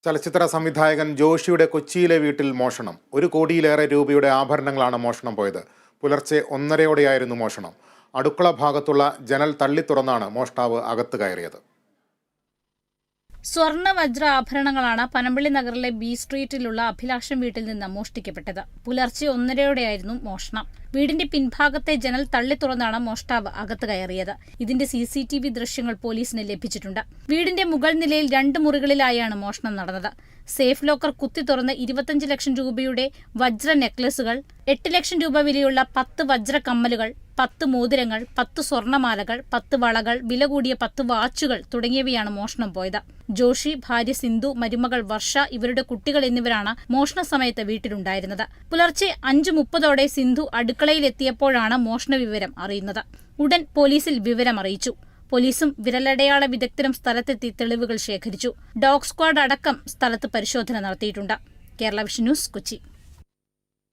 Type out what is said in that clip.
ചലച്ചിത്ര സംവിധായകൻ ജോഷിയുടെ കൊച്ചിയിലെ വീട്ടിൽ മോഷണം. 1 കോടിയിലേറെ രൂപയുടെ ആഭരണങ്ങളാണ് മോഷണം പോയത്. പുലർച്ചെ 1:30യോടെയായിരുന്നു മോഷണം. അടുക്കള ഭാഗത്തുള്ള ജനൽ തള്ളി തുറന്നാണ് മോഷ്ടാവ് അകത്ത് കയറിയത്. സ്വർണ്ണ വജ്ര ആഭരണങ്ങളാണ് പനമ്പള്ളി നഗറിലെ ബി സ്ട്രീറ്റിലുള്ള അഭിലാഷം വീട്ടിൽ നിന്ന് മോഷ്ടിക്കപ്പെട്ടത്. പുലർച്ചെ 1:30യോടെയായിരുന്നു മോഷണം. വീടിന്റെ പിൻഭാഗത്തെ ജനൽ തള്ളി തുറന്നാണ് മോഷ്ടാവ് അകത്ത് കയറിയത്. ഇതിന്റെ CCTV ദൃശ്യങ്ങൾ പോലീസിന് ലഭിച്ചിട്ടുണ്ട്. വീടിന്റെ മുകൾ നിലയിൽ 2 മുറികളിലായാണ് മോഷണം നടന്നത്. സേഫ് ലോക്കർ കുത്തി തുറന്ന് 25 ലക്ഷം രൂപയുടെ വജ്ര നെക്ലസുകൾ, 8 ലക്ഷം രൂപ വിലയുള്ള 10 വജ്ര കമ്മലുകൾ, 10 മോതിരങ്ങൾ, 10 സ്വർണ്ണമാലകൾ, 10 വളകൾ, വില കൂടിയ 10 വാച്ചുകൾ തുടങ്ങിയവയാണ് മോഷണം പോയത്. ജോഷി, ഭാര്യ സിന്ധു, മരുമകൾ വർഷ, ഇവരുടെ കുട്ടികൾ എന്നിവരാണ് മോഷണ സമയത്ത് വീട്ടിലുണ്ടായിരുന്നത്. പുലർച്ചെ 5:30ഓടെ സിന്ധു അടുക്കളയിലെത്തിയപ്പോഴാണ് മോഷണ വിവരം അറിയുന്നത്. ഉടൻ പോലീസിൽ വിവരം അറിയിച്ചു. പോലീസും വിരലടയാള വിദഗ്ധരും സ്ഥലത്തെത്തി തെളിവുകൾ ശേഖരിച്ചു. ഡോഗ് സ്ക്വാഡ് അടക്കം സ്ഥലത്ത് പരിശോധന നടത്തിയിട്ടുണ്ട്. Kerala vision news, Kochi.